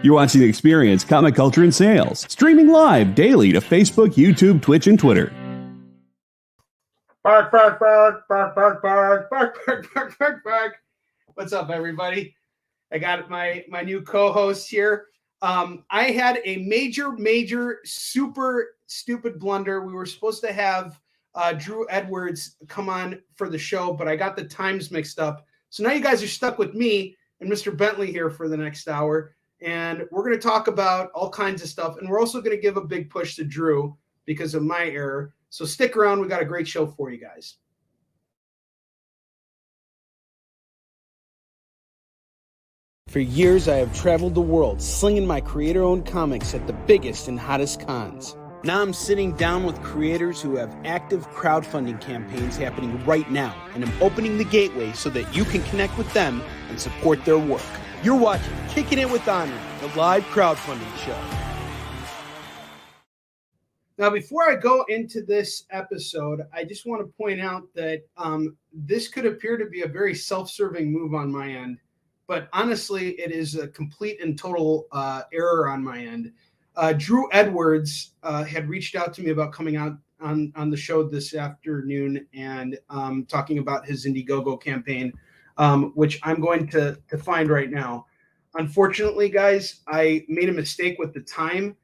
You're watching The Experience, Comic Culture and Sales, streaming live daily to Facebook, YouTube, Twitch, and Twitter. Bark. What's up, everybody? I got my new co-host here. I had a major, super stupid blunder. We were supposed to have Drew Edwards come on for the show, but I got the times mixed up. So now you guys are stuck with me and Mr. Bentley here for the next hour. And we're going to talk about all kinds of stuff. And we're also going to give a big push to Drew because of my error. So stick around. We got a great show for you guys. For years, I have traveled the world slinging my creator-owned comics at the biggest and hottest cons. Now I'm sitting down with creators who have active crowdfunding campaigns happening right now, and I'm opening the gateway so that you can connect with them and support their work. You're watching Kickin It With Onrie, the live crowdfunding show. Now, before I go into this episode, I just want to point out that this could appear to be a very self-serving move on my end, but honestly, it is a complete and total error on my end. Drew Edwards had reached out to me about coming out on the show this afternoon and talking about his Indiegogo campaign, which I'm going to find right now. Unfortunately, guys, I made a mistake with the time,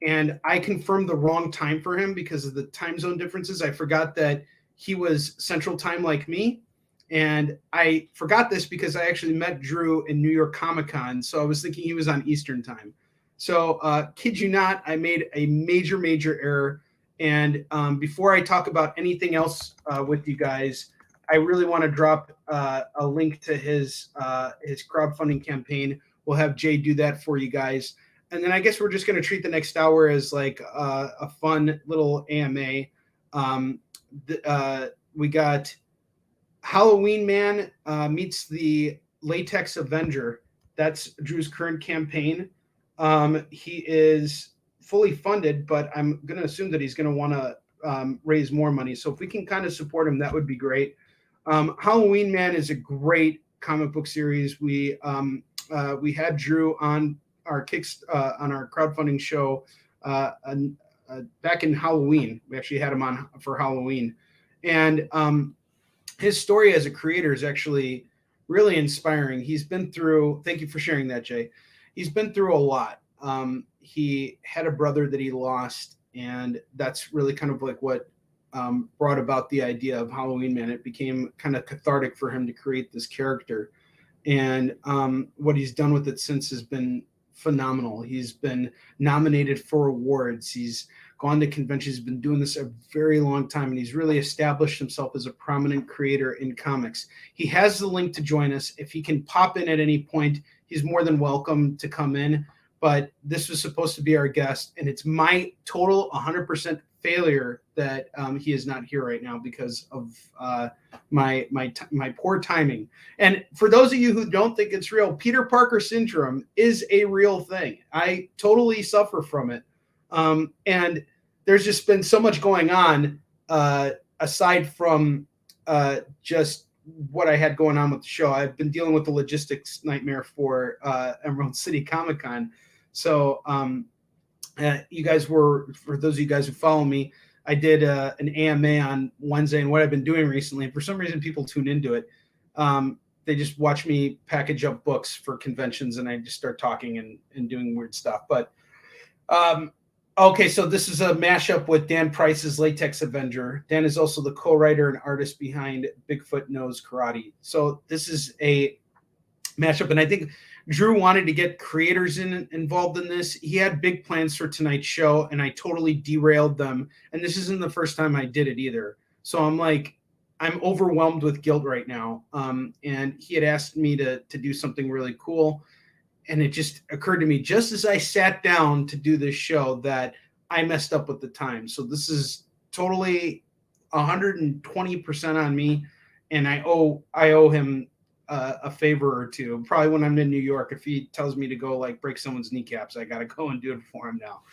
and I confirmed the wrong time for him because of the time zone differences. I forgot that he was Central Time like me, and I forgot this because I actually met Drew in New York Comic Con, so I was thinking he was on Eastern Time. So, kid you not, I made a major error. And before I talk about anything else with you guys, I really want to drop a link to his crowdfunding campaign. We'll have Jay do that for you guys. And then I guess we're just going to treat the next hour as like a fun little AMA. We got Halloween Man meets the Latex Avenger. That's Drew's current campaign. He is fully funded, but I'm going to assume that he's going to want to raise more money. So if we can kind of support him, that would be great. Halloween Man is a great comic book series. We had Drew on our on our crowdfunding show back in Halloween. We actually had him on for Halloween, and his story as a creator is actually really inspiring. He's been through. Thank you for sharing that, Jay. He's been through a lot. He had a brother that he lost, and that's really kind of like what brought about the idea of Halloween Man. It became kind of cathartic for him to create this character. And what he's done with it since has been phenomenal. He's been nominated for awards. He's gone to conventions. He's been doing this a very long time, and he's really established himself as a prominent creator in comics. He has the link to join us. If he can pop in at any point, he's more than welcome to come in. But this was supposed to be our guest, and it's my total 100% failure that he is not here right now because of my poor timing. And for those of you who don't think it's real, Peter Parker syndrome is a real thing. I totally suffer from it. And there's just been so much going on aside from just what I had going on with the show. I've been dealing with the logistics nightmare for Emerald City Comic Con. So you guys were, for those of you guys who follow me, I did an AMA on Wednesday, and what I've been doing recently, and for some reason people tune into it. They just watch me package up books for conventions, and I just start talking and doing weird stuff. But okay, so this is a mashup with Dan Price's Latex Avenger. Dan is also the co-writer and artist behind Bigfoot Knows Karate. So this is a mashup, and I think Drew wanted to get creators involved in this. He had big plans for tonight's show, and I totally derailed them. And this isn't the first time I did it either. So I'm overwhelmed with guilt right now. And he had asked me to do something really cool. And it just occurred to me just as I sat down to do this show that I messed up with the time. So this is totally 120% on me. And I owe him a favor or two. Probably when I'm in New York, if he tells me to go like break someone's kneecaps, I got to go and do it for him now.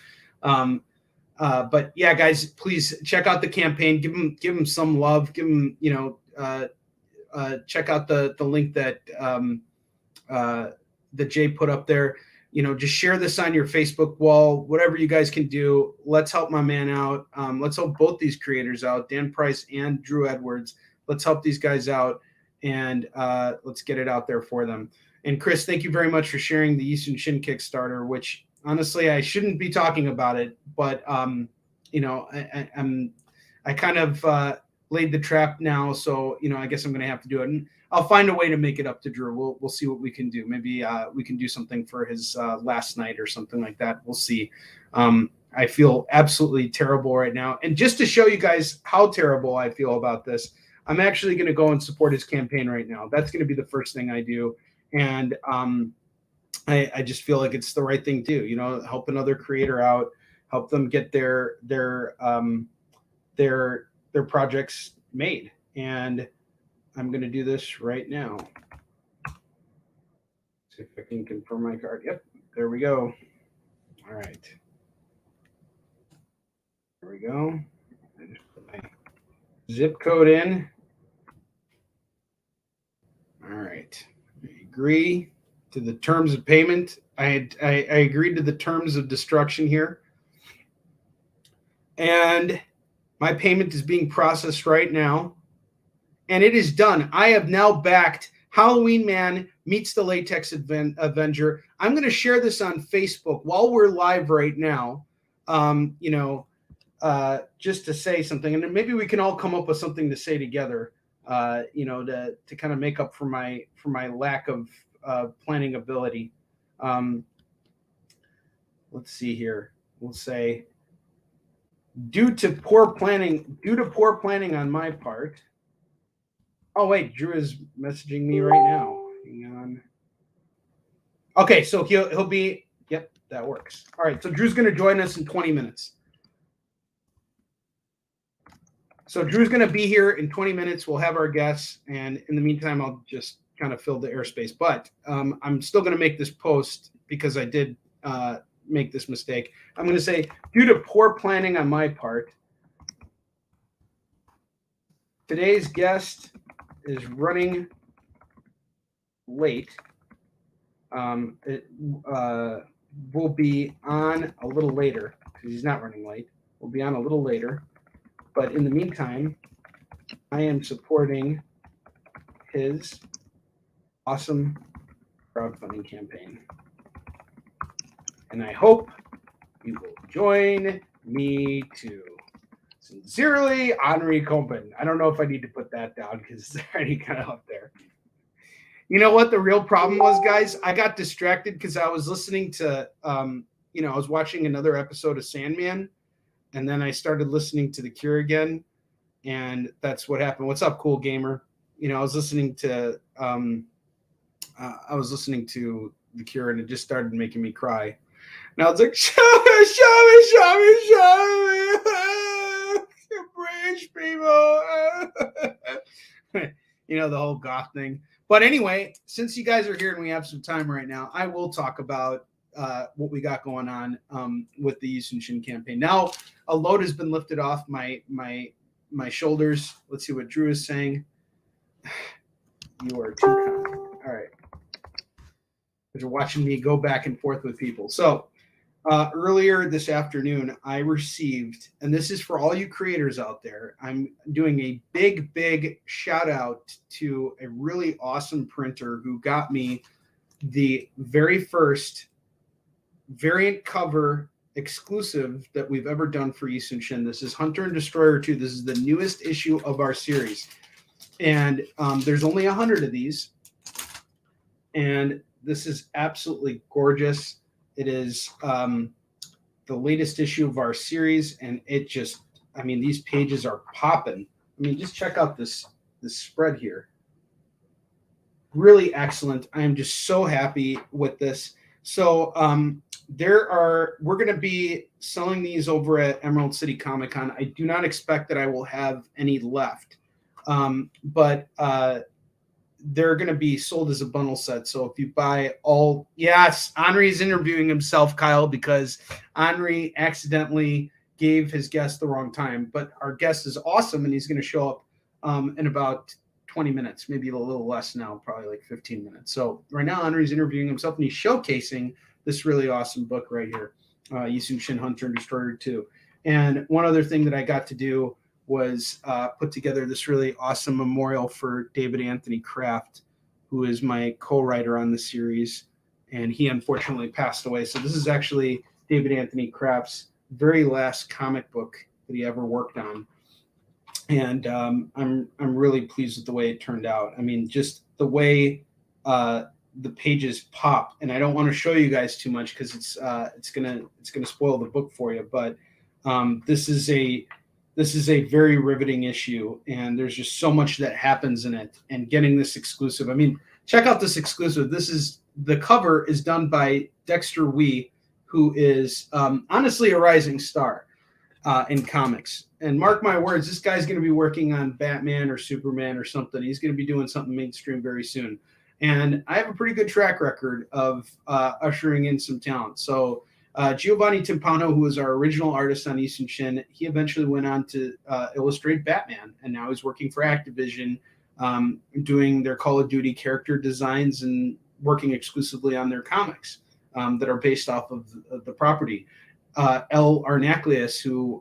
But yeah, guys, please check out the campaign. Give him some love. Give him, check out the link that that Jay put up there. just share this on your Facebook wall, whatever you guys can do. Let's help my man out. Let's help both these creators out, Dan Price and Drew Edwards. Let's help these guys out, and let's get it out there for them. And Chris, thank you very much for sharing the Eastern Shin Kickstarter, which honestly, I shouldn't be talking about it, but I kind of laid the trap now, so I guess I'm going to have to do it, and I'll find a way to make it up to Drew. We'll see what we can do. Maybe we can do something for his last night or something like that. We'll see. I feel absolutely terrible right now, and just to show you guys how terrible I feel about this, I'm actually going to go and support his campaign right now. That's going to be the first thing I do, and I just feel like it's the right thing to do. Help another creator out, help them get their projects made. And I'm going to do this right now. See if I can confirm my card. Yep, there we go. All right. There we go. I just put my zip code in. All right. I agree to the terms of payment. I agreed to the terms of destruction here. And my payment is being processed right now. And it is done. I have now backed Halloween Man Meets the Latex Avenger. I'm going to share this on Facebook while we're live right now, just to say something. And then maybe we can all come up with something to say together, to kind of make up for my lack of planning ability. Let's see here. We'll say, due to poor planning on my part. Oh wait, Drew is messaging me right now. Hang on. Okay, so he'll be. Yep, that works. All right, so Drew's going to join us in 20 minutes. So Drew's going to be here in 20 minutes. We'll have our guests, and in the meantime, I'll just kind of fill the airspace. But I'm still going to make this post because I did make this mistake. I'm going to say, due to poor planning on my part, today's guest is running late. It will be on a little later because he's not running late. We'll be on a little later. But in the meantime, I am supporting his awesome crowdfunding campaign. And I hope you will join me too. Sincerely, Onrie Kompan. I don't know if I need to put that down because it's already kind of up there. You know what the real problem was, guys? I got distracted because I was listening to, I was watching another episode of Sandman, and then I started listening to The Cure again, and that's what happened. What's up, cool gamer? I was listening to, The Cure, and it just started making me cry. Now it's like, show me, British people. The whole goth thing. But anyway, since you guys are here and we have some time right now, I will talk about what we got going on with the Eastern Shin campaign. Now, a load has been lifted off my shoulders. Let's see what Drew is saying. You are too kind. All right. Because you're watching me go back and forth with people. So earlier this afternoon, I received, and this is for all you creators out there, I'm doing a big shout out to a really awesome printer who got me the very first variant cover exclusive that we've ever done for Eastern Shin. This is Hunter and Destroyer 2. This is the newest issue of our series. And there's only 100 of these. And this is absolutely gorgeous. It is the latest issue of our series, and it just, these pages are popping. Just check out this spread here. Really excellent. I am just so happy with this. So we're going to be selling these over at Emerald City Comic Con. I do not expect that I will have any left, but they're going to be sold as a bundle set. So if you buy all, yes, Onrie is interviewing himself, Kyle, because Onrie accidentally gave his guest the wrong time. But our guest is awesome, and he's going to show up in about 20 minutes, maybe a little less now, probably like 15 minutes. So right now, Onrie's interviewing himself, and he's showcasing this really awesome book right here, Yisun Shin Hunter and Destroyer 2. And one other thing that I got to do was put together this really awesome memorial for David Anthony Kraft, who is my co-writer on the series, and he unfortunately passed away. So this is actually David Anthony Kraft's very last comic book that he ever worked on. And I'm really pleased with the way it turned out. I mean, just the way the pages pop, and I don't want to show you guys too much because it's gonna spoil the book for you. But this is a very riveting issue, and there's just so much that happens in it. And getting this exclusive, I mean, check out this exclusive. The cover is done by Dexter Wee, who is honestly a rising star in comics. And mark my words, this guy's going to be working on Batman or Superman or something. He's going to be doing something mainstream very soon. And I have a pretty good track record of ushering in some talent. So Giovanni Timpano, who was our original artist on Yisun Shin, he eventually went on to illustrate Batman. And now he's working for Activision, doing their Call of Duty character designs and working exclusively on their comics that are based off of the property. El Arnaclius, who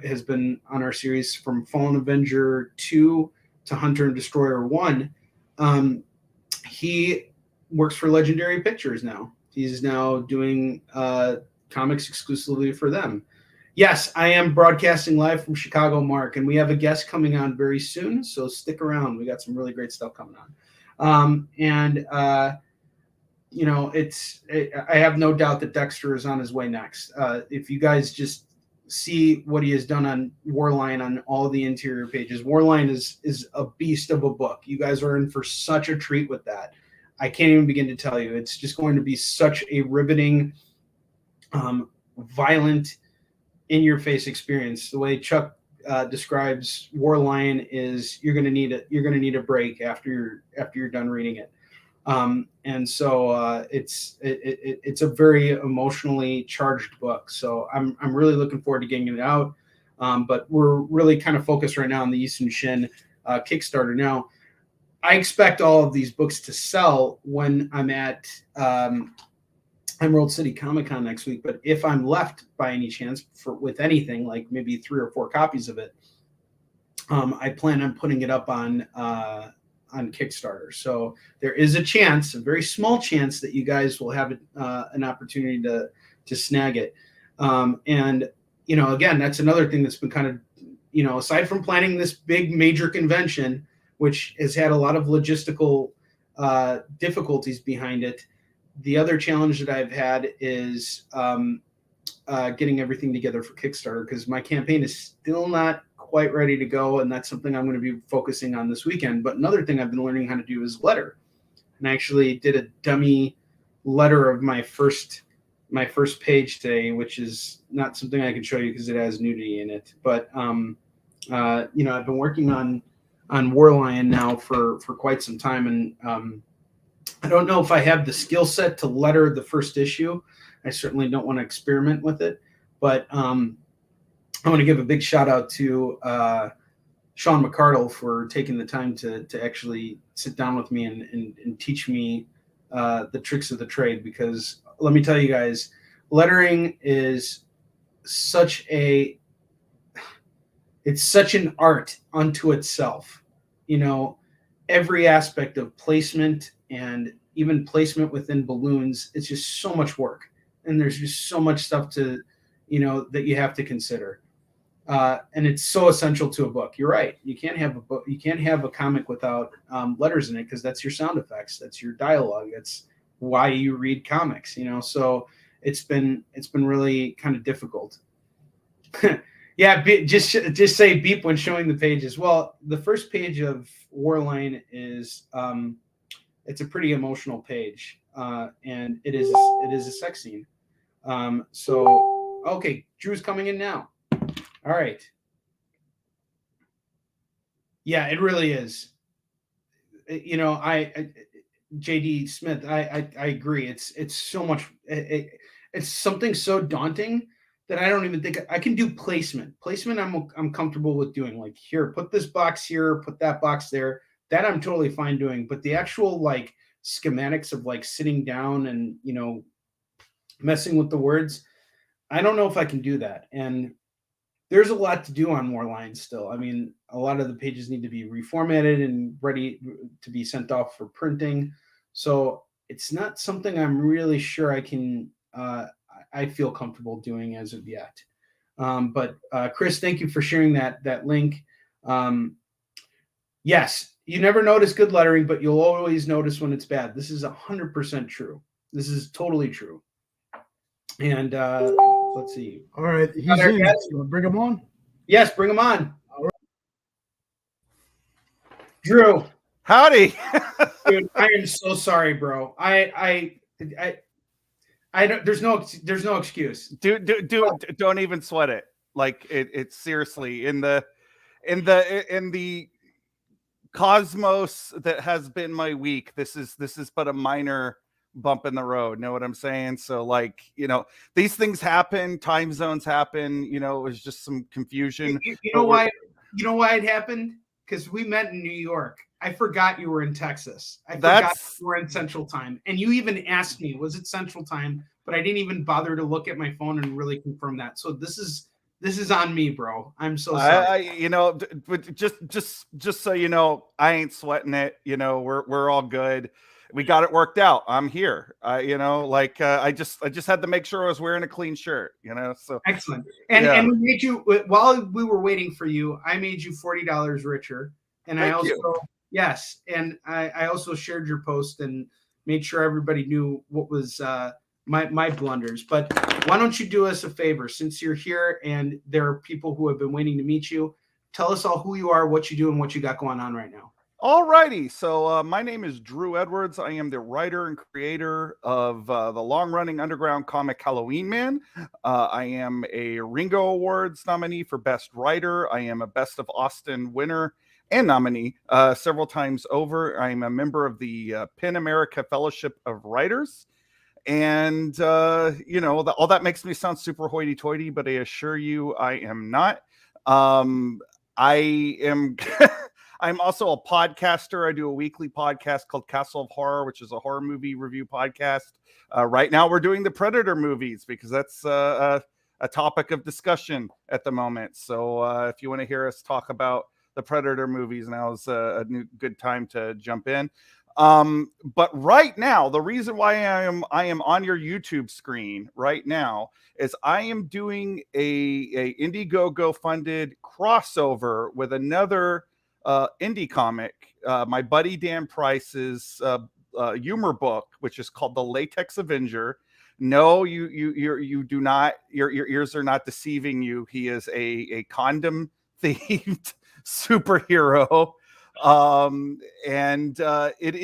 has been on our series from Fallen Avenger 2 to Hunter and Destroyer 1, he works for Legendary Pictures now. He's now doing comics exclusively for them. Yes, I am broadcasting live from Chicago, Mark, and we have a guest coming on very soon, so stick around. We got some really great stuff coming on. You know, I have no doubt that Dexter is on his way next. If you guys just see what he has done on Warline on all the interior pages, Warline is a beast of a book. You guys are in for such a treat with that. I can't even begin to tell you. It's just going to be such a riveting, violent, in-your-face experience. The way Chuck describes Warline is you're going to need a break after you're done reading it. And so it's a very emotionally charged book. So I'm really looking forward to getting it out. But we're really kind of focused right now on the Yisun Shin Kickstarter. Now, I expect all of these books to sell when I'm at Emerald City Comic Con next week. But if I'm left by any chance with anything, like maybe 3 or 4 copies of it, I plan on putting it up on Kickstarter. So there is a chance, a very small chance, that you guys will have an opportunity to snag it. And, you know, again, that's another thing that's been kind of, you know, aside from planning this big major convention, which has had a lot of logistical difficulties behind it, the other challenge that I've had is getting everything together for Kickstarter, because my campaign is still not quite ready to go, and that's something I'm going to be focusing on this weekend. But another thing I've been learning how to do is letter, and I actually did a dummy letter of my first page today, which is not something I can show you because it has nudity in it. But you know, I've been working on Warlion now for quite some time, and I don't know if I have the skill set to letter the first issue. I certainly don't want to experiment with it, but I want to give a big shout out to Sean McCardle for taking the time to actually sit down with me and teach me the tricks of the trade. Because let me tell you guys, lettering is such an art unto itself. You know, every aspect of placement and even placement within balloons, it's just so much work. And there's just so much stuff that you have to consider. And it's so essential to a book. You're right. You can't have a book. You can't have a comic without letters in it, because that's your sound effects. That's your dialogue. That's why you read comics. You know, so it's been really kind of difficult. Yeah, just say beep when showing the pages. Well, the first page of Warline is it's a pretty emotional page, and it is a sex scene. So okay, Drew's coming in now. All right. Yeah, it really is. You know, JD Smith, I agree. It's so much. It's something so daunting that I don't even think I can do placement. Placement, I'm comfortable with doing. Like, here, put this box here, put that box there. That I'm totally fine doing. But the actual like schematics of like sitting down and, you know, messing with the words. I don't know if I can do that. And there's a lot to do on more lines still. I mean, a lot of the pages need to be reformatted and ready to be sent off for printing. So it's not something I'm really sure I can, I feel comfortable doing as of yet. But Chris, thank you for sharing that link. Yes, you never notice good lettering, but you'll always notice when it's bad. This is 100% true. This is totally true. And let's see. All right, he's in. You want to bring him on? Yes, bring him on. All right. Drew. Howdy. Dude, I am so sorry, bro. I don't. There's no excuse. Don't even sweat it. Like it's seriously in the cosmos that has been my week. This is but a minor bump in the road. Know what I'm saying? So like, these things happen, time zones happen, it was just some confusion. You know why it happened? Because we met in New York. I forgot you were in Texas. I forgot you were in Central Time. And you even asked me, was it Central Time? But I didn't even bother to look at my phone and really confirm that. So this is on me, bro. I'm so sorry. But just so you know, I ain't sweating it. We're all good. We got it worked out. I'm here. I just had to make sure I was wearing a clean shirt. So excellent. And we made you, while we were waiting for you, I made you $40 richer. And Thank you. Yes, and I also shared your post and made sure everybody knew what was my blunders. But why don't you do us a favor, since you're here and there are people who have been waiting to meet you? Tell us all who you are, what you do, and what you got going on right now. All righty. So my name is Drew Edwards. I am the writer and creator of the long-running underground comic Halloween Man. I am a Ringo Awards nominee for Best Writer. I am a Best of Austin winner and nominee several times over. I'm a member of the PEN America Fellowship of Writers. And, all that makes me sound super hoity-toity, but I assure you I am not. I am... I'm also a podcaster. I do a weekly podcast called Castle of Horror, which is a horror movie review podcast. Right now, we're doing the Predator movies because that's a topic of discussion at the moment. So if you want to hear us talk about the Predator movies, now is a good time to jump in. But right now, the reason why I am on your YouTube screen right now is I am doing a Indiegogo funded crossover with another indie comic, my buddy Dan Price's humor book, which is called The Latex Avenger. No, you do not. Your ears are not deceiving you. He is a condom themed superhero, and it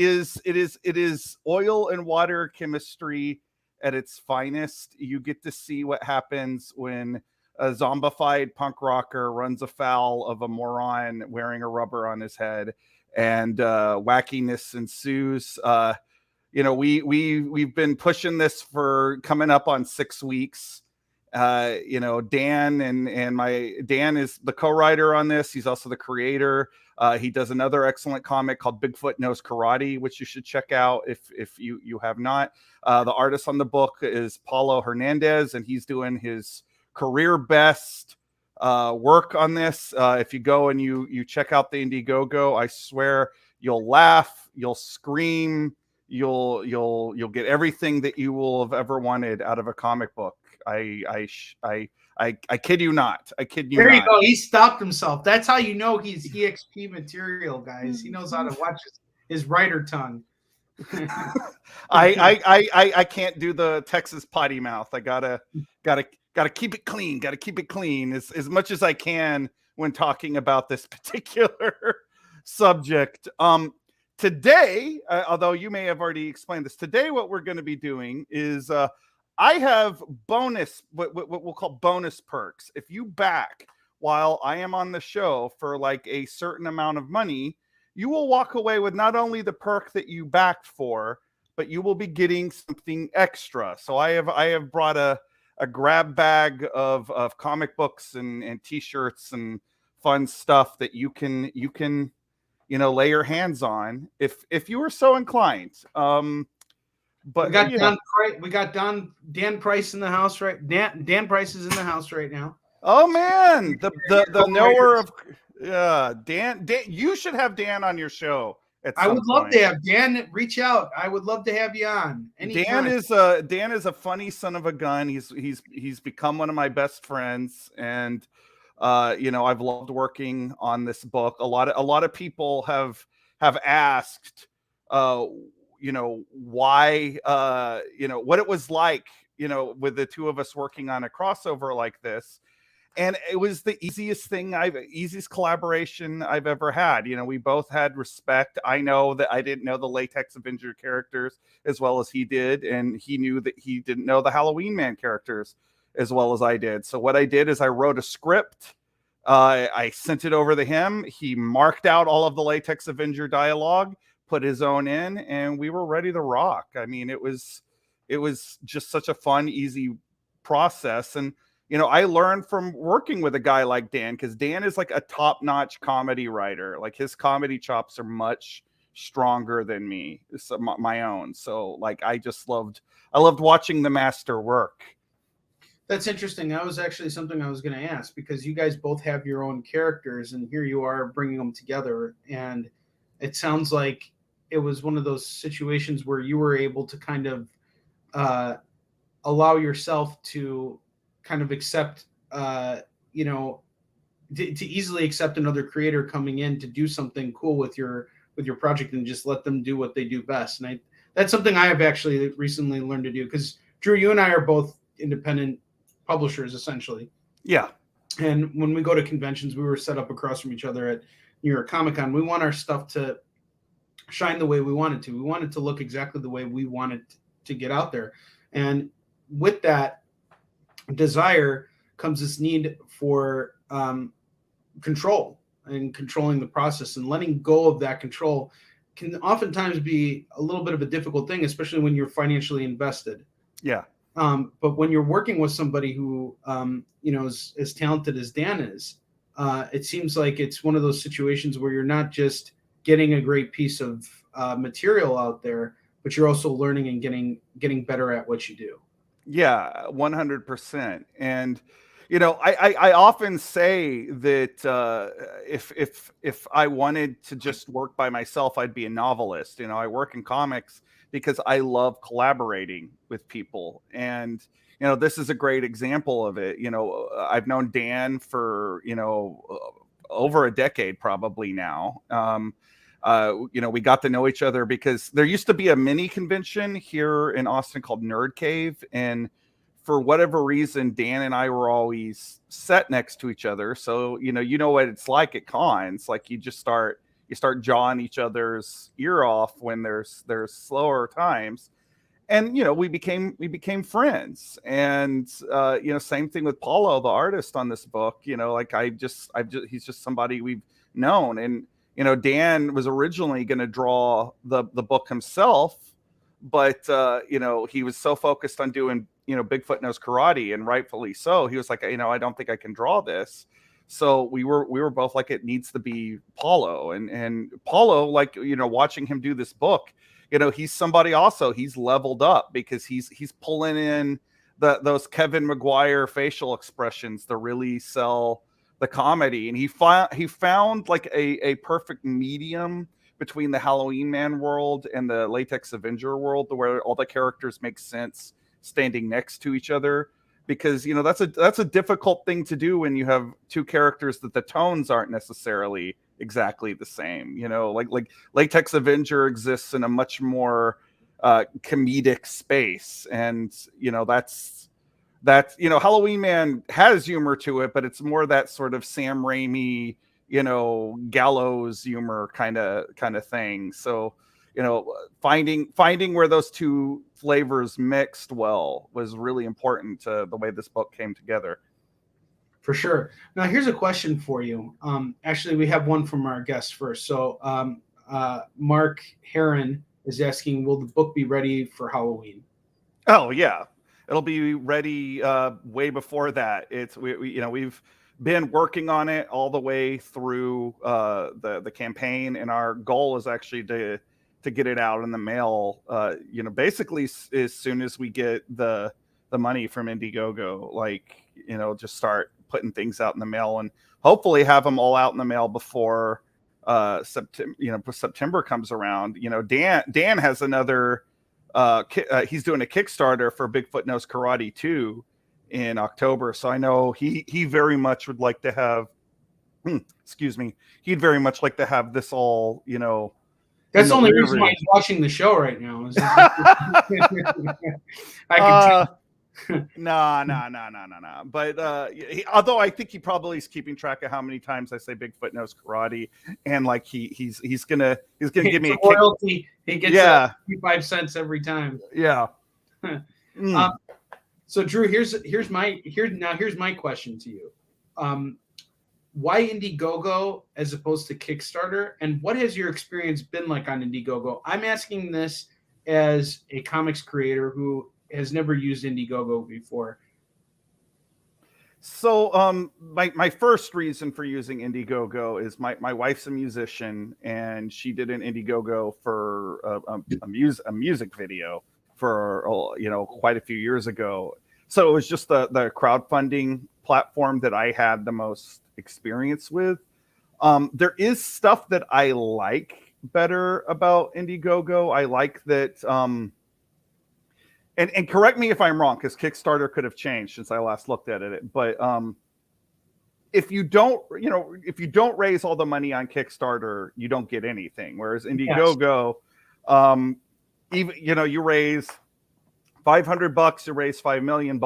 is oil and water chemistry at its finest. You get to see what happens when a zombified punk rocker runs afoul of a moron wearing a rubber on his head, and wackiness ensues. We've been pushing this for coming up on 6 weeks. Dan Dan is the co-writer on this. He's also the creator. He does another excellent comic called Bigfoot Knows Karate, which you should check out if you have not. The artist on the book is Paulo Hernandez, and he's doing his career best work on this. If you go and you check out the Indiegogo, I swear you'll laugh, you'll scream, you'll get everything that you will have ever wanted out of a comic book. I kid you not. I kid you not. There you go. He stopped himself. That's how you know he's EXP material, guys. He knows how to watch his writer tongue. I can't do the Texas potty mouth. I gotta keep it clean. Gotta keep it clean as much as I can when talking about this particular subject. Today, although you may have already explained this, today what we're going to be doing is I have what we'll call bonus perks. If you back while I am on the show for like a certain amount of money, you will walk away with not only the perk that you backed for, but you will be getting something extra. So I have brought a grab bag of comic books and t-shirts and fun stuff that you can lay your hands on if you are so inclined. But we got Dan Price in the house, right? Dan Price is in the house right now. Oh man, the knower of Dan. You should have Dan on your show. I would love to have Dan reach out. I would love to have you on anytime. Dan is a funny son of a gun. He's become one of my best friends, and I've loved working on this book. A lot of people have asked why what it was like with the two of us working on a crossover like this. And it was the easiest collaboration I've ever had. We both had respect. I know that I didn't know the Latex Avenger characters as well as he did, and he knew that he didn't know the Halloween Man characters as well as I did. So what I did is I wrote a script. I sent it over to him. He marked out all of the Latex Avenger dialogue, put his own in, and we were ready to rock. I mean, it was just such a fun, easy process. And I learned from working with a guy like Dan, because Dan is like a top-notch comedy writer. Like, his comedy chops are much stronger than me, my own. So like, I loved watching the master work. That's interesting. That was actually something I was going to ask, because you guys both have your own characters, and here you are bringing them together. And it sounds like it was one of those situations where you were able to kind of allow yourself to kind of accept, to easily accept another creator coming in to do something cool with your project, and just let them do what they do best. And that's something I have actually recently learned to do, because Drew, you and I are both independent publishers essentially. Yeah. And when we go to conventions, we were set up across from each other at New York Comic Con. We want our stuff to shine the way we want it to. We want it to look exactly the way we want it to get out there. And with that desire comes this need for control, and controlling the process, and letting go of that control can oftentimes be a little bit of a difficult thing, especially when you're financially invested. Yeah. But when you're working with somebody who, is as talented as Dan is, it seems like it's one of those situations where you're not just getting a great piece of material out there, but you're also learning and getting better at what you do. Yeah, 100%. And I often say that if I wanted to just work by myself, I'd be a novelist. I work in comics because I love collaborating with people. And this is a great example of it. I've known Dan for over a decade probably now. We got to know each other because there used to be a mini convention here in Austin called Nerd Cave, and for whatever reason, Dan and I were always set next to each other. So you know what it's like at cons. Like, you start jawing each other's ear off when there's slower times, and we became friends. And same thing with Paulo, the artist on this book. He's just somebody we've known. And Dan was originally going to draw the book himself, but he was so focused on doing Bigfoot Knows Karate, and rightfully so. He was like, I don't think I can draw this. So we were both like, it needs to be Paulo. And Paulo, like, watching him do this book, he's somebody also. He's leveled up because he's pulling in those Kevin Maguire facial expressions to really sell the comedy. And he found like a perfect medium between the Halloween Man world and the Latex Avenger world, where all the characters make sense standing next to each other. Because that's a difficult thing to do when you have two characters that the tones aren't necessarily exactly the same. Like Latex Avenger exists in a much more comedic space, and that's Halloween Man has humor to it, but it's more that sort of Sam Raimi, gallows humor kind of thing. So finding where those two flavors mixed well was really important to the way this book came together. For sure. Now, here's a question for you. Actually, we have one from our guest first. So Mark Heron is asking, will the book be ready for Halloween? Oh, yeah. It'll be ready way before that. We've been working on it all the way through the campaign, and our goal is actually to get it out in the mail, basically as soon as we get the money from Indiegogo, like, just start putting things out in the mail and hopefully have them all out in the mail before September comes around. Dan has another, he's doing a Kickstarter for Bigfoot Knows Karate 2 in October. So I know he very much would like to have, excuse me, he'd very much like to have this all, That's the only reason why he's watching the show right now. I can tell. No. But although I think he probably is keeping track of how many times I say Bigfoot Knows Karate, and like he's gonna give me a royalty. He gets 55 cents every time. Yeah. So Drew, here's my question to you. Why Indiegogo as opposed to Kickstarter, and what has your experience been like on Indiegogo? I'm asking this as a comics creator who has never used Indiegogo before. So my first reason for using Indiegogo is my wife's a musician, and she did an Indiegogo for a music video for quite a few years ago. So it was just the crowdfunding platform that I had the most experience with. There is stuff that I like better about Indiegogo. I like that, and correct me if I'm wrong, because Kickstarter could have changed since I last looked at it. But if you don't raise all the money on Kickstarter, you don't get anything. Whereas Indiegogo, even you raise $500, you raise $5 million,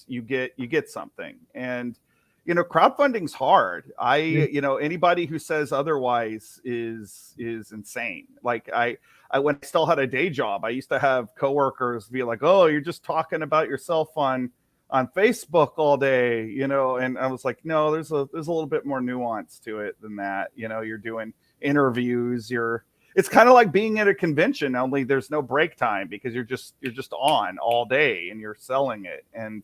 you get something. And crowdfunding's hard. Anybody who says otherwise is insane. Like I when I still had a day job, I used to have coworkers be like, "Oh, you're just talking about yourself on Facebook all day," and I was like, "No, there's a little bit more nuance to it than that." You're doing interviews, it's kind of like being at a convention, only there's no break time because you're just on all day and you're selling it. And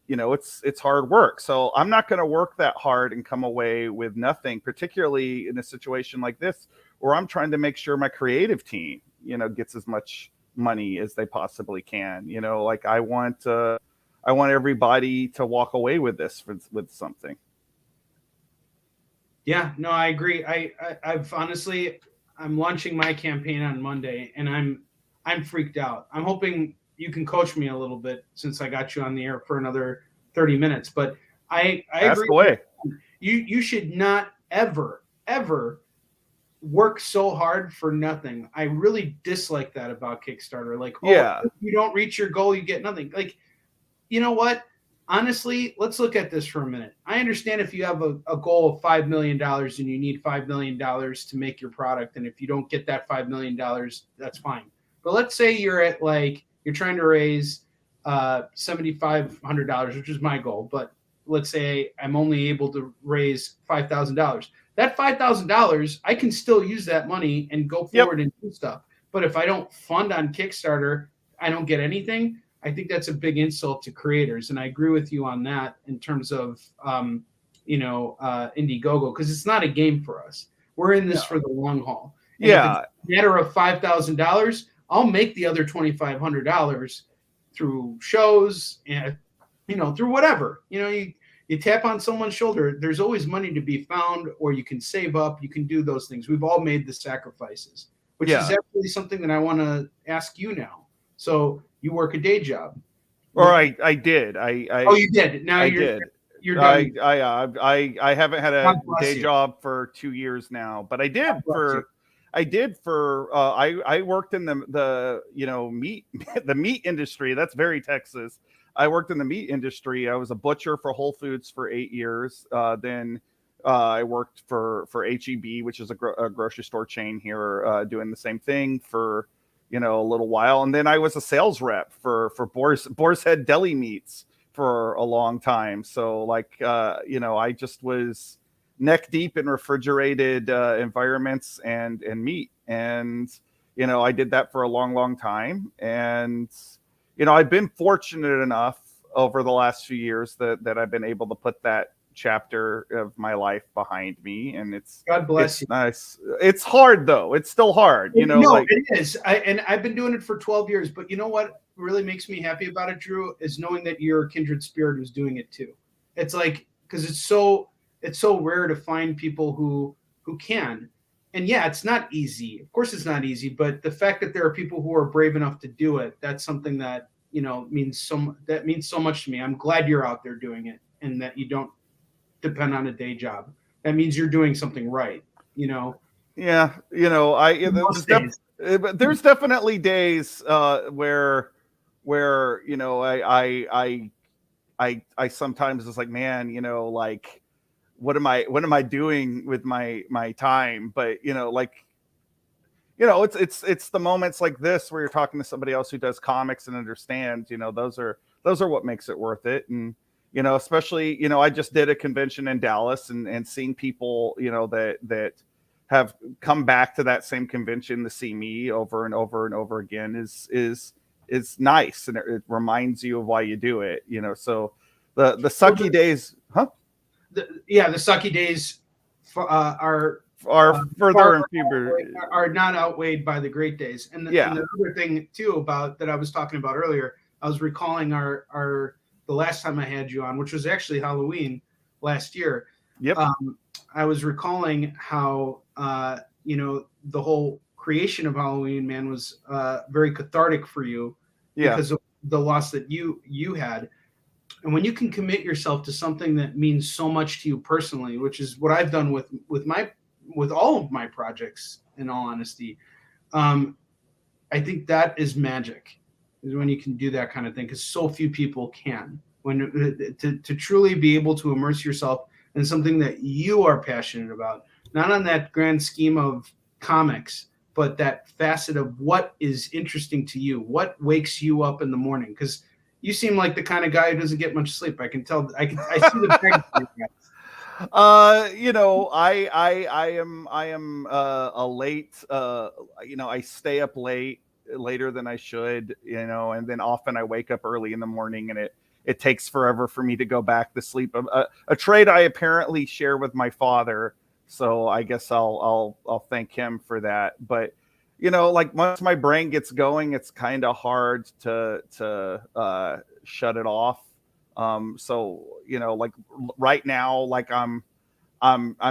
it's hard work. So I'm not going to work that hard and come away with nothing, particularly in a situation like this where I'm trying to make sure my creative team, gets as much money as they possibly can. Like I want everybody to walk away with this with something. Yeah, no, I agree. I've honestly, I'm launching my campaign on Monday, and I'm freaked out. I'm hoping you can coach me a little bit since I got you on the air for another 30 minutes. But I Ask agree. Away. You should not ever work so hard for nothing. I really dislike that about Kickstarter. Like, if you don't reach your goal, you get nothing. Like, you know what? Honestly, let's look at this for a minute. I understand if you have a goal of $5 million and you need $5 million to make your product, and if you don't get that $5 million, that's fine. But let's say you're at you're trying to raise $7,500, which is my goal. But let's say I'm only able to raise $5,000. That $5,000, I can still use that money and go forward and do stuff. But if I don't fund on Kickstarter, I don't get anything. I think that's a big insult to creators. And I agree with you on that in terms of, Indiegogo, because it's not a game for us. We're in this for the long haul. And if it's a matter of $5,000, I'll make the other $2,500 through shows and, through whatever. You tap on someone's shoulder. There's always money to be found, or you can save up. You can do those things. We've all made the sacrifices, which is actually something that I want to ask you now. So you work a day job. Or I did. You did. Now you're done. I haven't had a day job for 2 years now, but I did I worked in the meat industry. That's very Texas. I worked in the meat industry. I was a butcher for Whole Foods for 8 years. Then I worked for HEB, which is a grocery store chain here, doing the same thing for a little while. And then I was a sales rep for Boar's Head Deli Meats for a long time. So I just was neck deep in refrigerated environments and meat. And, I did that for a long, long time. And, I've been fortunate enough over the last few years that I've been able to put that chapter of my life behind me, and it's God bless you. Nice. It's hard though. It's still hard, you know. No, like it is. And I've been doing it for 12 years. But you know what really makes me happy about it, Drew, is knowing that you're a kindred spirit who's doing it too. It's like, because it's so rare to find people who can. And yeah, it's not easy. Of course, it's not easy. But the fact that there are people who are brave enough to do it, that's something that means so much to me. I'm glad you're out there doing it, and that you don't depend on a day job. That means you're doing something right. Yeah, there's definitely days where I sometimes it's like, man, like what am I doing with my time? But it's the moments like this where you're talking to somebody else who does comics and understands, those are what makes it worth it. And especially, I just did a convention in Dallas, and seeing people, that have come back to that same convention to see me over and over and over again is nice, and it reminds you of why you do it. So the sucky days, huh? The sucky days are further and fewer, are not outweighed by the great days. And the other thing too about that I was talking about earlier, I was recalling the last time I had you on, which was actually Halloween last year. Yep. I was recalling how the whole creation of Halloween Man was very cathartic for you because of the loss that you had. And when you can commit yourself to something that means so much to you personally, which is what I've done with all of my projects, in all honesty, I think that is magic, is when you can do that kind of thing, because so few people can. To truly be able to immerse yourself in something that you are passionate about, not on that grand scheme of comics, but that facet of what is interesting to you, what wakes you up in the morning. Because you seem like the kind of guy who doesn't get much sleep. I can tell. I see the pregnancy. I am a late. I stay up later than I should. And then often I wake up early in the morning, and it takes forever for me to go back to sleep. A trait I apparently share with my father. So I guess I'll thank him for that. But like once my brain gets going, it's kind of hard to shut it off. So like right now, like I'm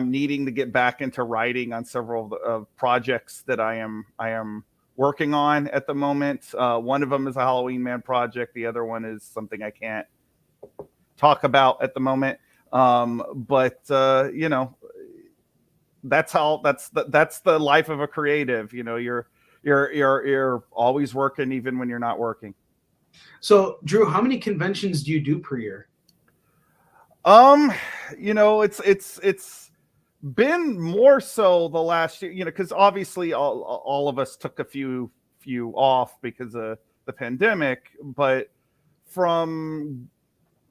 needing to get back into writing on several of projects that I am working on at the moment. One of them is a Halloween Man project. The other one is something I can't talk about at the moment. But that's the life of a creative. You're always working, even when you're not working. So, Drew, how many conventions do you do per year? It's been more so the last year, because obviously all of us took a few off because of the pandemic. But from,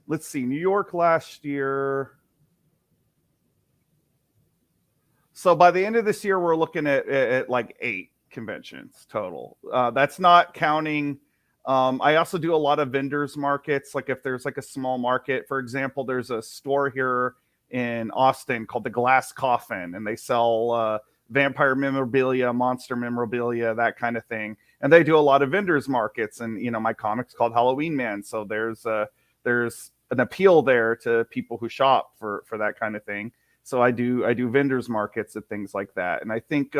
let's see, New York last year. So by the end of this year, we're looking at like 8 conventions total. That's not counting. I also do a lot of vendors markets. Like if there's like a small market, for example, there's a store here in Austin called the Glass Coffin, and they sell vampire memorabilia, monster memorabilia, that kind of thing. And they do a lot of vendors markets. And my comic's called Halloween Man, so there's an appeal there to people who shop for that kind of thing. So I do vendors markets and things like that. And I think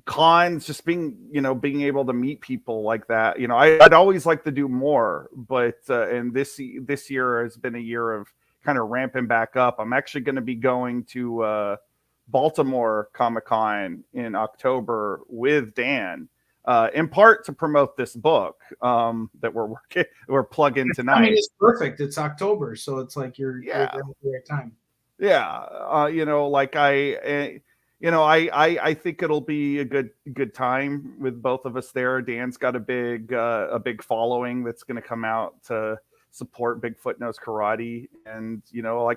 cons, just being able to meet people like that. I'd always like to do more, but and this year has been a year of kind of ramping back up. I'm actually going to be going to Baltimore Comic-Con in October with Dan, in part to promote this book that we're plugging tonight. I mean, it's perfect. It's October, so it's like you're at the right time. Yeah, I think it'll be a good time with both of us there. Dan's got a big following that's going to come out to support Bigfoot Knows Karate, and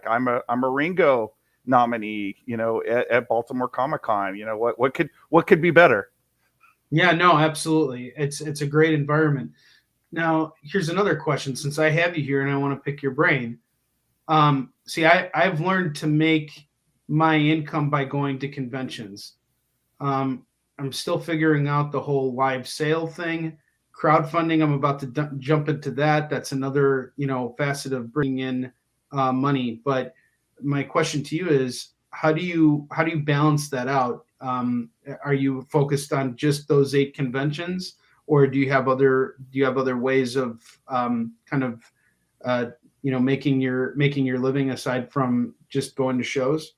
I'm a Ringo nominee. At Baltimore Comic-Con. What could be better? Yeah, no, absolutely. It's a great environment. Now, here's another question. Since I have you here and I want to pick your brain, See, I've learned to make my income by going to conventions. I'm still figuring out the whole live sale thing. Crowdfunding, I'm about to jump into that. That's another, facet of bringing in money. But my question to you is, how do you balance that out? Are you focused on just those 8 conventions, or do you have other ways of kind of making your living aside from just going to shows?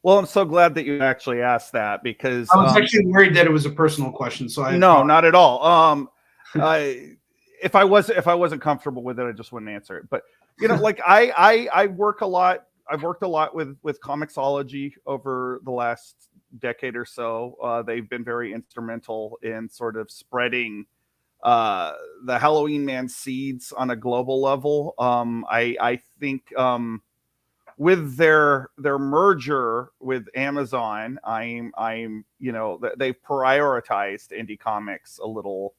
Well, I'm so glad that you actually asked that, because I was actually worried that it was a personal question. So no, not at all. If I wasn't comfortable with it, I just wouldn't answer it. But like I work a lot. I've worked a lot with Comixology over the last decade or so. They've been very instrumental in sort of spreading the Halloween Man seeds on a global level. I think with their merger with Amazon, they've prioritized indie comics a little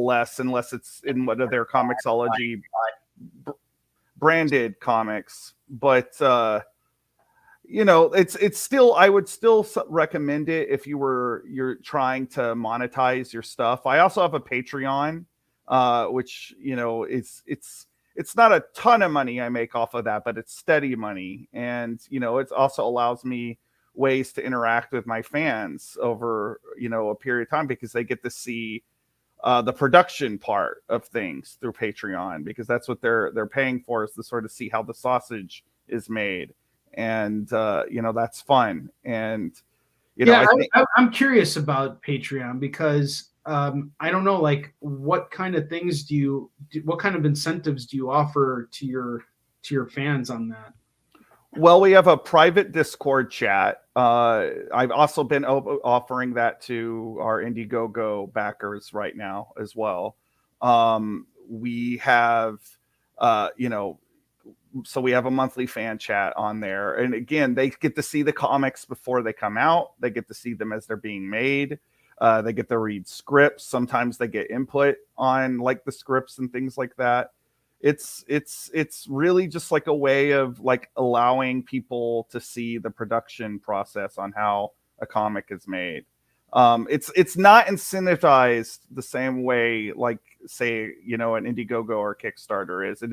less, unless it's in one of their Comixology branded comics. But it's still, I would still recommend it if you're trying to monetize your stuff. I also have a Patreon, which it's not a ton of money I make off of that, but it's steady money. And, it also allows me ways to interact with my fans over, a period of time, because they get to see the production part of things through Patreon, because that's what they're paying for, is to sort of see how the sausage is made. And, that's fun. And, I'm curious about Patreon, because I don't know, like, what kind of things what kind of incentives do you offer to your fans on that? Well, we have a private Discord chat. I've also been offering that to our Indiegogo backers right now as well. We have, so we have a monthly fan chat on there. And again, they get to see the comics before they come out. They get to see them as they're being made. They get to read scripts. Sometimes they get input on like the scripts and things like that. It's really just like a way of like allowing people to see the production process on how a comic is made. It's not incentivized the same way, like, say, an Indiegogo or Kickstarter is.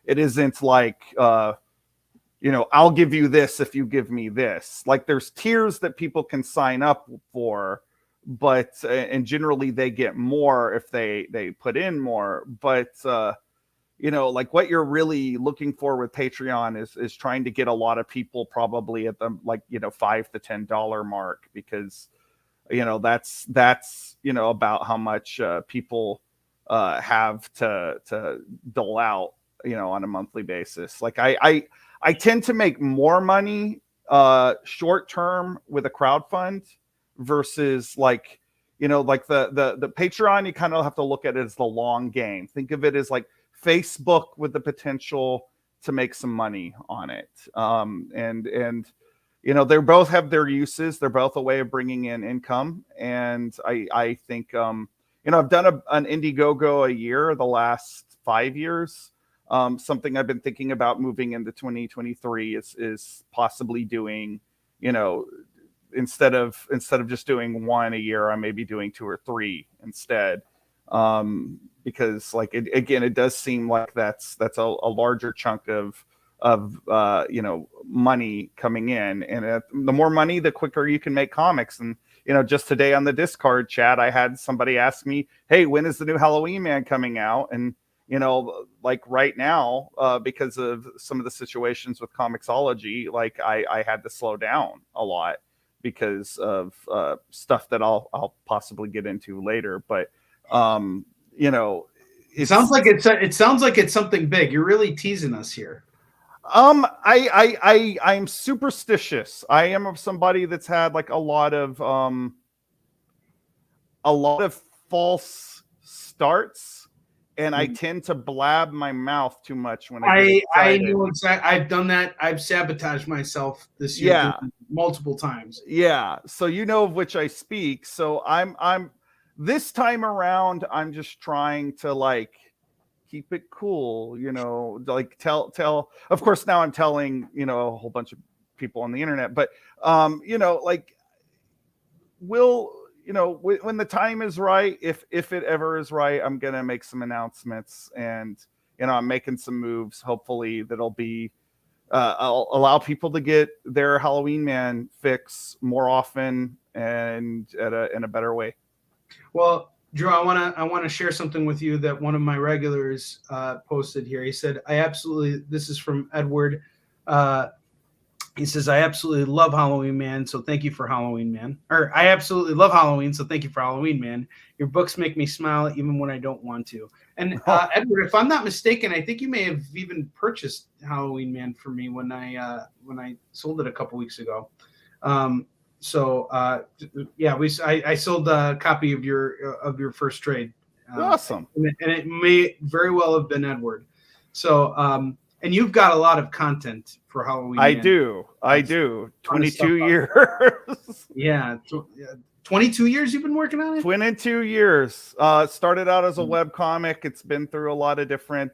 It isn't like, I'll give you this if you give me this. Like, there's tiers that people can sign up for, but and generally they get more if they put in more. But like, what you're really looking for with Patreon is trying to get a lot of people probably at the $5 to $10 mark, because that's about how much people have to dole out on a monthly basis. Like, I tend to make more money short term with a crowdfund versus like the Patreon. You kind of have to look at it as the long game. Think of it as like Facebook with the potential to make some money on it. And they both have their uses. They're both a way of bringing in income. And I think I've done an Indiegogo a year the last 5 years. Something I've been thinking about moving into 2023 is possibly doing, instead of just doing one a year, I may be doing 2 or 3 instead. Because like, it does seem like that's a larger chunk of money coming in, and the more money, the quicker you can make comics. And just today on the Discord chat, I had somebody ask me, hey, when is the new Halloween Man coming out? And like right now, because of some of the situations with Comixology, like I had to slow down a lot because of stuff that I'll possibly get into later. But it sounds like it's something big. You're really teasing us here. I'm superstitious. I am somebody that's had like a lot of false starts, and I tend to blab my mouth too much when I know exactly. I've done that. I've sabotaged myself this year multiple times. Yeah. So of which I speak. So I'm this time around, I'm just trying to like keep it cool, like tell, of course, now I'm telling, a whole bunch of people on the internet, but, like when the time is right, if it ever is right, I'm going to make some announcements, and, I'm making some moves, hopefully that'll be, I'll allow people to get their Halloween Man fix more often and in a better way. Well, Drew, I want to share something with you that one of my regulars posted here. He said, this is from Edward. He says, I absolutely love Halloween Man, so thank you for Halloween Man. Or I absolutely love Halloween, so thank you for Halloween Man. Your books make me smile even when I don't want to. And Edward, if I'm not mistaken, I think you may have even purchased Halloween Man for me when I sold it a couple weeks ago. I sold a copy of your first trade. Awesome. And it may very well have been Edward. So, and you've got a lot of content for Halloween. I do. 22 years. Yeah. 22 years you've been working on it? 22 years. Started out as a web comic. It's been through a lot of different,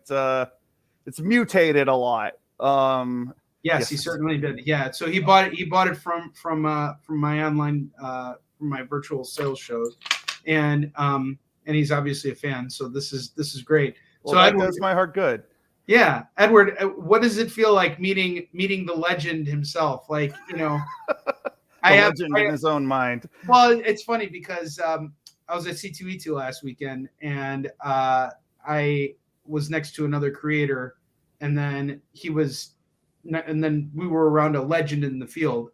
it's mutated a lot. Yes, he certainly did. Yeah. So he bought it from my online, from my virtual sales shows. And he's obviously a fan. So this is great. Well, so that does my heart good. Yeah. Edward, what does it feel like meeting the legend himself? Like, Legend in his own mind. Well, it's funny because I was at C2E2 last weekend, and I was next to another creator, and then we were around a legend in the field,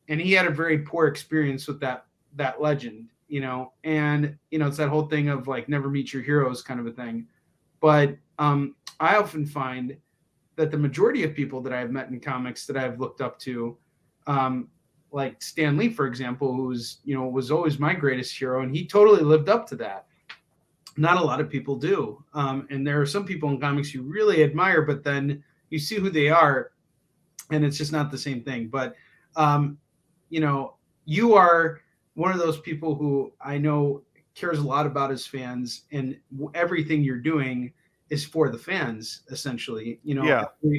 and he had a very poor experience with that legend, and it's that whole thing of like never meet your heroes kind of a thing. But I often find that the majority of people that I've met in comics that I've looked up to, like Stan Lee, for example, who's, was always my greatest hero, and he totally lived up to that. Not a lot of people do. And there are some people in comics you really admire, but then you see who they are, and it's just not the same thing. But, you are one of those people who I know cares a lot about his fans, and everything you're doing is for the fans, essentially,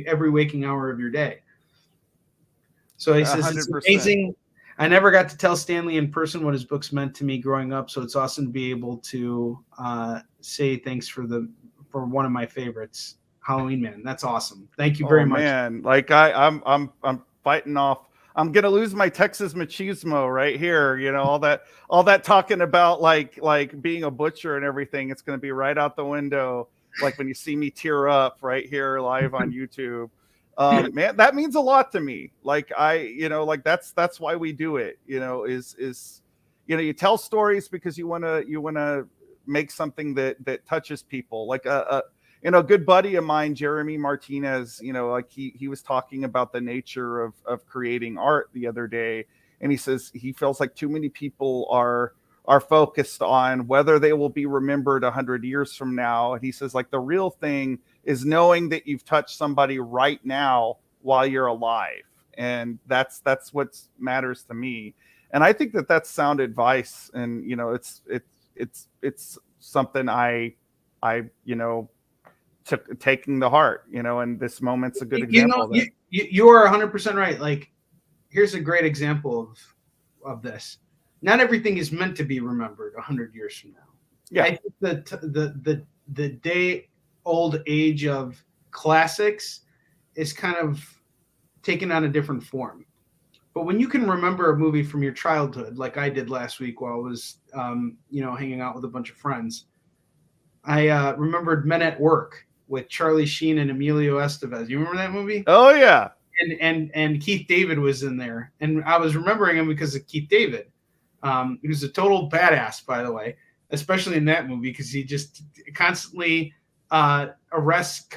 every waking hour of your day. So he says, 100%. It's amazing. I never got to tell Stanley in person what his books meant to me growing up. So it's awesome to be able to say thanks for one of my favorites, Halloween Man. That's awesome. Thank you very much. Man, like I'm fighting off. I'm gonna lose my Texas machismo right here. All that talking about like being a butcher and everything. It's gonna be right out the window. Like when you see me tear up right here live on YouTube. Man, that means a lot to me. Like that's why we do it, you tell stories because you want to make something that touches people. Like a good buddy of mine, Jeremy Martinez, like he was talking about the nature of creating art the other day. And he says he feels like too many people are focused on whether they will be remembered 100 years from now. And he says, like, the real thing is knowing that you've touched somebody right now while you're alive. And that's what matters to me. And I think that's sound advice. And, it's something I taking the heart, and this moment's a good example of that. You are 100% right. Like, here's a great example of this. Not everything is meant to be remembered 100 years from now. Yeah. I think that the day old age of classics is kind of taken on a different form. But when you can remember a movie from your childhood, like I did last week while I was, hanging out with a bunch of friends, I remembered Men at Work with Charlie Sheen and Emilio Estevez. You remember that movie? Oh yeah. And Keith David was in there, and I was remembering him because of Keith David. He was a total badass, by the way, especially in that movie, because he just constantly arrests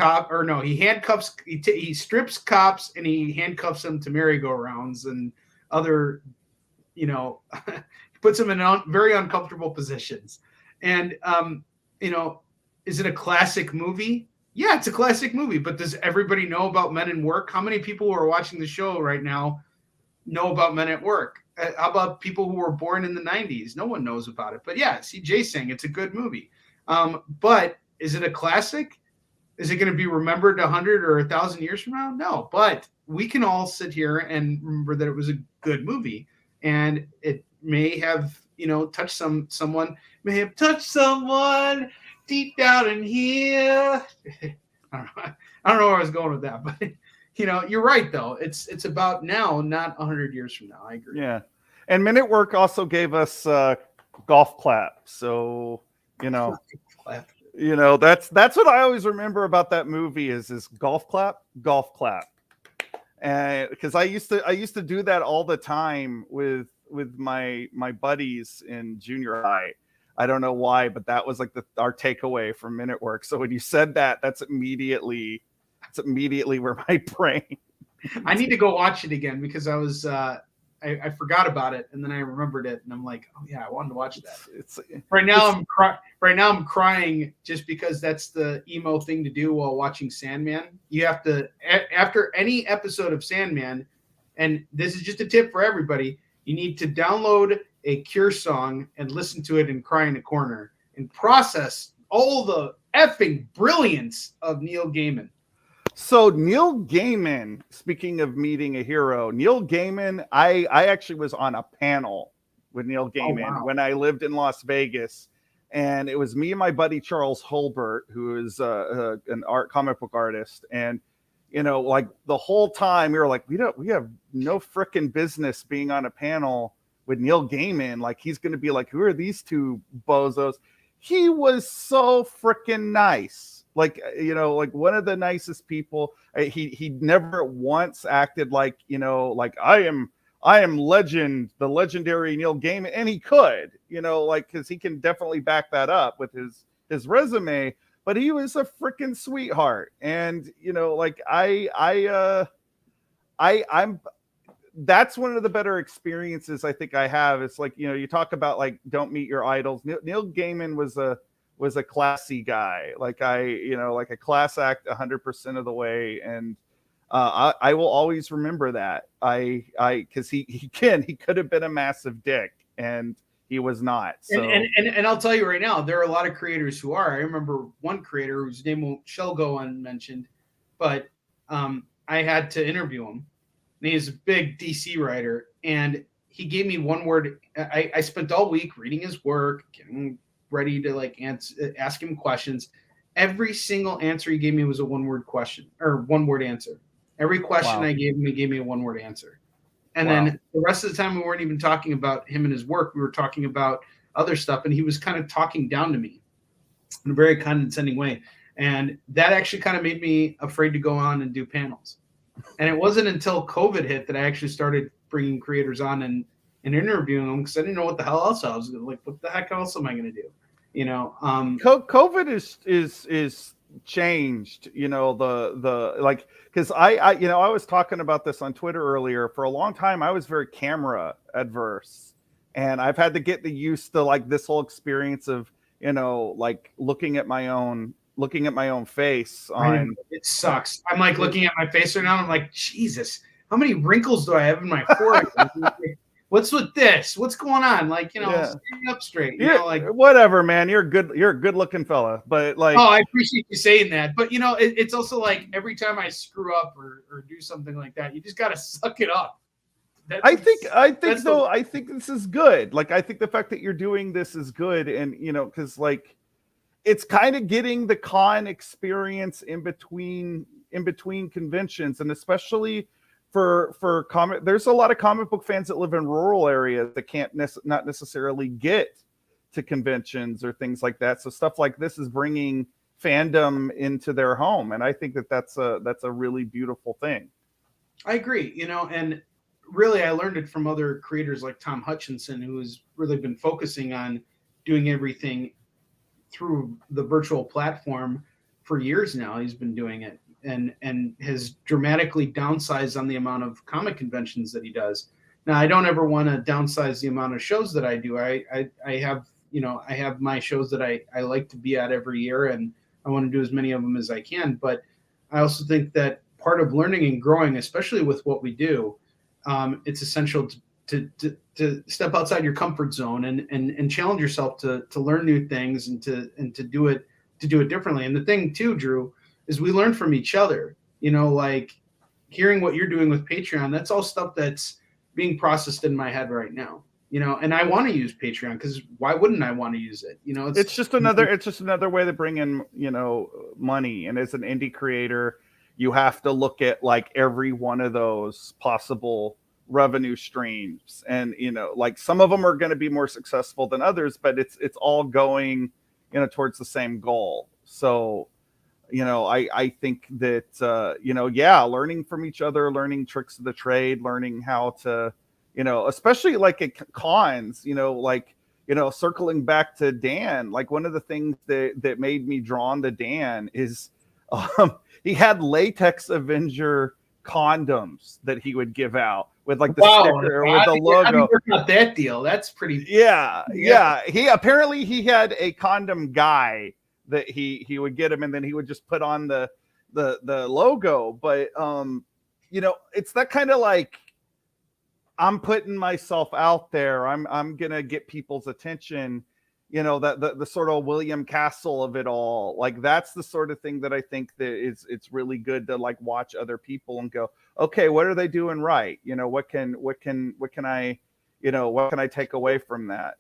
he strips cops and he handcuffs them to merry-go-rounds and other, he puts them in very uncomfortable positions. And, is it a classic movie? Yeah, it's a classic movie, but does everybody know about Men at Work? How many people who are watching the show right now know about Men at Work? How about people who were born in the 90s? No one knows about it. But yeah, see, Jay's saying it's a good movie. But is it a classic? Is it going to be remembered 100 or 1,000 years from now? No, but we can all sit here and remember that it was a good movie, and it may have, touched someone, may have touched someone deep down in here. I don't know where I was going with that, but you're right though. It's about now, not 100 years from now. I agree. Yeah, and Minute Work also gave us golf clap. So Clap. That's what I always remember about that movie is golf clap, and because I used to do that all the time with my buddies in junior high. I don't know why, but that was like our takeaway from Minute Work. So when you said that, that's immediately where my brain. I need to go watch it again because I was I forgot about it and then I remembered it and I'm like, oh yeah, I wanted to watch that. Right now I'm crying just because that's the emo thing to do while watching Sandman. You have to, after any episode of Sandman, and this is just a tip for everybody, you need to download a Cure song and listen to it and cry in a corner and process all the effing brilliance of Neil Gaiman. So Neil Gaiman, speaking of meeting a hero, Neil Gaiman, I actually was on a panel with Neil Gaiman when I lived in Las Vegas. And it was me and my buddy Charles Hulbert, who is an comic book artist. And, like the whole time we were like, we have no frickin' business being on a panel with Neil Gaiman. Like he's going to be like, who are these two bozos? He was so frickin' nice. Like, like one of the nicest people. He never once acted like, like I am the legendary Neil Gaiman, and he could, like, because he can definitely back that up with his resume. But he was a freaking sweetheart, and like I'm. That's one of the better experiences I think I have. It's like you talk about like don't meet your idols. Neil Gaiman was a classy guy, like like a class act 100% of the way, and I will always remember that. Because he could have been a massive dick, and he was not. So. And I'll tell you right now, there are a lot of creators who are. I remember one creator whose name shall go unmentioned, but I had to interview him, and he's a big DC writer, and he gave me one word. I spent all week reading his work, getting ready to ask him questions. Every single answer he gave me was a one-word question or one-word answer. Every question I gave him, he gave me a one-word answer. And then the rest of the time we weren't even talking about him and his work. We were talking about other stuff, and he was kind of talking down to me in a very condescending way. And that actually kind of made me afraid to go on and do panels. And it wasn't until COVID hit that I actually started bringing creators on and interviewing them because I didn't know what the hell else I was like. What the heck else am I going to do? COVID is changed. The like because I was talking about this on Twitter earlier. For a long time, I was very camera adverse, and I've had to get used to like this whole experience of like looking at my own face. It sucks. I'm like looking at my face right now. I'm like, Jesus, how many wrinkles do I have in my forehead? What's with this? What's going on? Like, stand up straight. Like whatever, man. You're a good looking fella. But like, oh, I appreciate you saying that. But it's also like every time I screw up or do something like that, you just gotta suck it up. I think this is good. Like, I think the fact that you're doing this is good, and because like it's kind of getting the con experience in between conventions, and especially for comic, there's a lot of comic book fans that live in rural areas that can't not necessarily get to conventions or things like that. So stuff like this is bringing fandom into their home, and I think that's a really beautiful thing. I agree, and really I learned it from other creators like Tom Hutchinson, who has really been focusing on doing everything through the virtual platform for years now. He's been doing it and has dramatically downsized on the amount of comic conventions that he does. Now, I don't ever want to downsize the amount of shows that I do. I have my shows that I like to be at every year, and I want to do as many of them as I can. But I also think that part of learning and growing, especially with what we do, it's essential to step outside your comfort zone and challenge yourself to learn new things and to do it differently. And the thing too, Drew, is we learn from each other. You know, like hearing what you're doing with Patreon, that's all stuff that's being processed in my head right now. You know, and I want to use Patreon because why wouldn't I want to use it? You know, it's just another way to bring in, you know, money. And as an indie creator, you have to look at like every one of those possible revenue streams, and you know, like some of them are going to be more successful than others, but it's all going, you know, towards the same goal. So, you know, I think that you know, yeah, learning from each other, learning tricks of the trade, learning how to, you know, especially like at cons, you know, like, you know, circling back to Dan, like one of the things that made me drawn to Dan is he had latex Avenger condoms that he would give out with like the sticker with the logo. How do you work out that deal? That's pretty. Yeah. He had a condom guy that he would get him, and then he would just put on the logo. But you know, it's that kind of like, I'm putting myself out there. I'm gonna get people's attention. You know, that the sort of William Castle of it all. Like that's the sort of thing that I think that it's really good to like watch other people and go, okay, what are they doing right? You know, what can I, you know, what can I take away from that?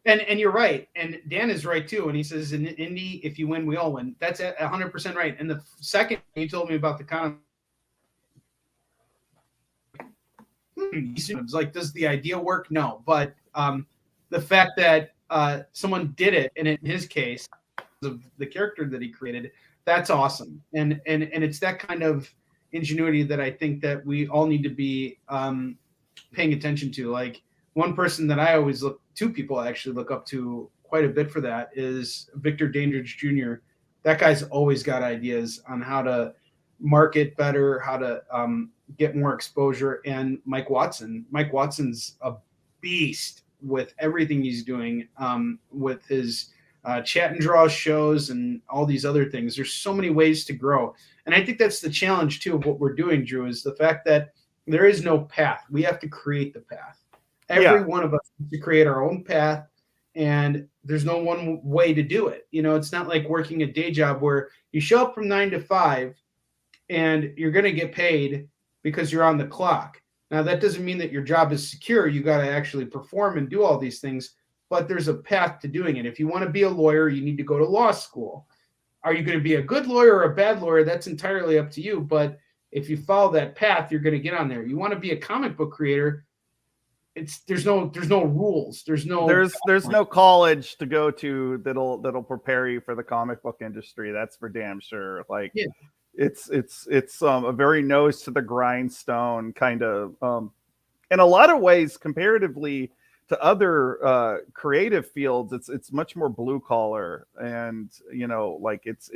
And you're right. And Dan is right too. And he says in indie, if you win, we all win. That's 100% right. And the second you told me about the condom, it's like, does the idea work? No. But the fact that someone did it, and in his case, of the character that he created, that's awesome. And it's that kind of ingenuity that I think that we all need to be paying attention to. Like one person that I always two people I actually look up to quite a bit for that is Victor Dandridge Jr. That guy's always got ideas on how to market better, how to get more exposure. And Mike Watson. Mike Watson's a beast with everything he's doing with his chat and draw shows and all these other things. There's so many ways to grow. And I think that's the challenge too of what we're doing, Drew, is the fact that there is no path. We have to create the path. Every one of us has to create our own path, and there's no one way to do it. You know, it's not like working a day job where you show up from 9 to 5 and you're going to get paid because you're on the clock. Now, that doesn't mean that your job is secure. You got to actually perform and do all these things, but there's a path to doing it. If you want to be a lawyer, you need to go to law school. Are you going to be a good lawyer or a bad lawyer? That's entirely up to you. But if you follow that path, you're going to get on there. You want to be a comic book creator. There's no rules. There's no college to go to that'll prepare you for the comic book industry. That's for damn sure. Like, yeah. It's a very nose to the grindstone kind of, in a lot of ways, comparatively to other creative fields, it's much more blue collar, and you know, like it's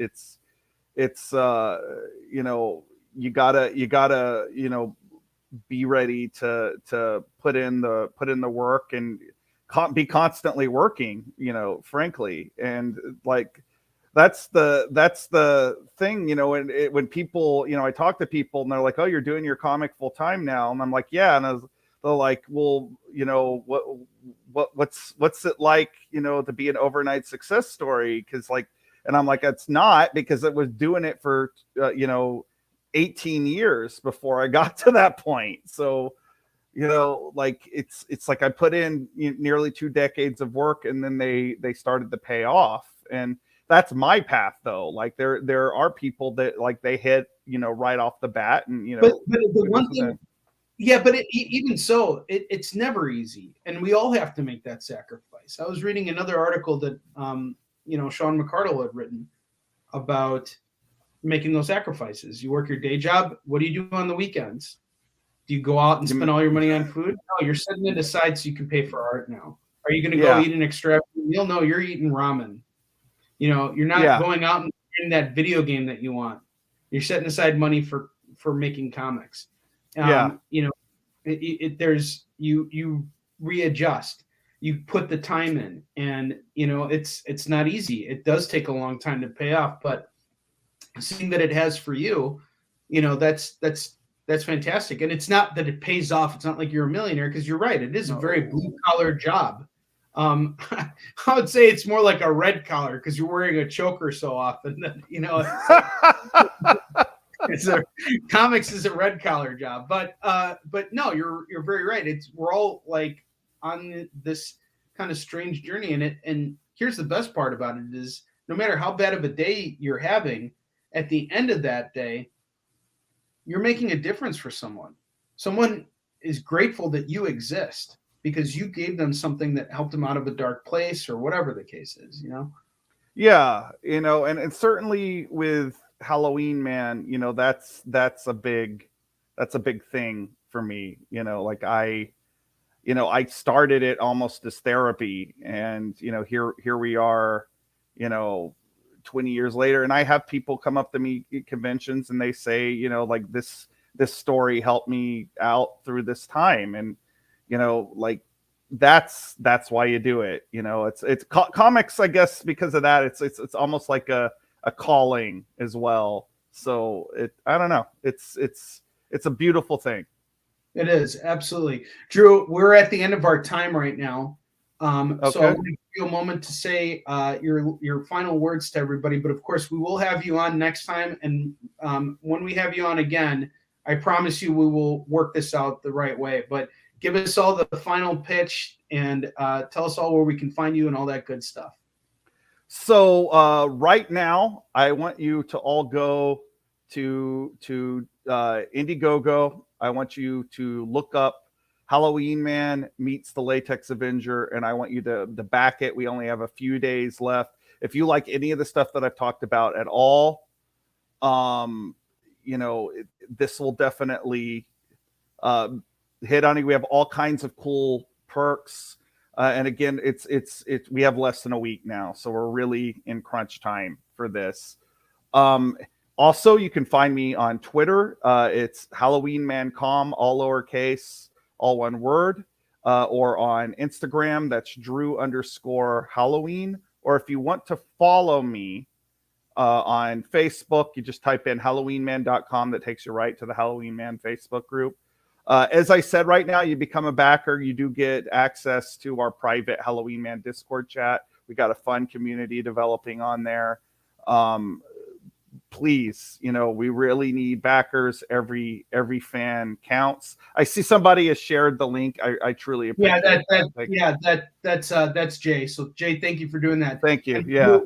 you know, you gotta you know, be ready to put in the work and be constantly working, you know, frankly. And like that's the thing, you know, when people, you know, I talk to people and they're like, oh, you're doing your comic full time now, and I'm like, yeah. And they're like, well, you know, what's it like, you know, to be an overnight success story? Because like, and I'm like, it's not, because it was doing it for you know, 18 years before I got to that point. So, you know, like it's like I put in nearly 2 decades of work, and then they started to pay off. And that's my path though. Like there are people that like they hit, you know, right off the bat, and you know, but the one thing, yeah, but even so, it's never easy, and we all have to make that sacrifice. I was reading another article that you know, Sean McCardle had written about making those sacrifices. You work your day job. What do you do on the weekends? Do you go out and spend all your money on food? No, you're setting it aside so you can pay for art now. Are you going to go eat an extravagant meal? No, you're eating ramen. You know, you're not going out and getting that video game that you want. You're setting aside money for making comics. You know, there's you readjust. You put the time in, and you know, it's not easy. It does take a long time to pay off, but seeing that it has for you, you know, that's fantastic. And it's not that it pays off. It's not like you're a millionaire, because you're right. It is a very blue collar job. I would say it's more like a red collar because you're wearing a choker so often that, you know, comics is a red collar job. But no, you're very right. We're all like on this kind of strange journey in it. And here's the best part about it is no matter how bad of a day you're having, at the end of that day, you're making a difference for someone. Someone is grateful that you exist because you gave them something that helped them out of a dark place or whatever the case is, you know? Yeah, you know, and certainly with Halloween Man, you know, that's a big thing for me. You know, like I started it almost as therapy, and you know, here we are, you know, 20 years later, and I have people come up to me at conventions and they say, you know, like this story helped me out through this time, and you know, like that's why you do it. You know, it's comics, I guess, because of that. It's almost like a calling as well. So I don't know. It's a beautiful thing. It is, absolutely. Drew, we're at the end of our time right now. Okay. So I'm going to give you a moment to say your final words to everybody. But of course, we will have you on next time. And when we have you on again, I promise you we will work this out the right way. But give us all the final pitch and tell us all where we can find you and all that good stuff. So right now, I want you to all go to Indiegogo. I want you to look up Halloween Man meets the Latex Avenger, and I want you to back it. We only have a few days left. If you like any of the stuff that I've talked about at all, you know, this will definitely hit on it. We have all kinds of cool perks. And again, we have less than a week now, so we're really in crunch time for this. Also, you can find me on Twitter. It's Halloween Man Com, all lowercase, all one word, or on Instagram, that's Drew_Halloween. Or if you want to follow me on Facebook, you just type in HalloweenMan.com. That takes you right to the Halloween Man Facebook group. As I said, right now, you become a backer, you do get access to our private Halloween Man Discord chat. We got a fun community developing on there. Please, you know, we really need backers. Every fan counts. I see somebody has shared the link. I truly appreciate that's Jay. So Jay, thank you for doing that. Thank you. And yeah.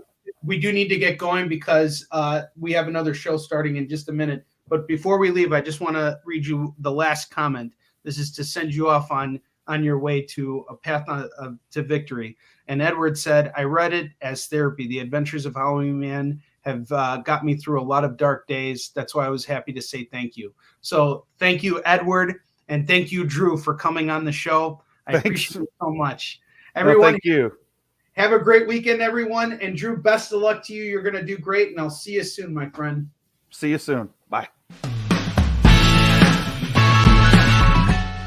We do need to get going because we have another show starting in just a minute. But before we leave, I just want to read you the last comment. This is to send you off on your way to a path to victory. And Edward said, I read it as therapy. The Adventures of Halloween Man have got me through a lot of dark days. That's why I was happy to say thank you. So thank you, Edward. And thank you, Drew, for coming on the show. I appreciate it so much. Everyone, thank you. Have a great weekend, everyone. And Drew, best of luck to you. You're going to do great. And I'll see you soon, my friend. See you soon. Bye.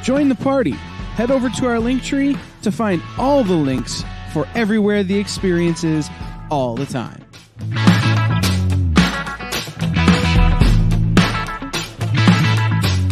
Join the party. Head over to our Linktree to find all the links for everywhere the experience is all the time.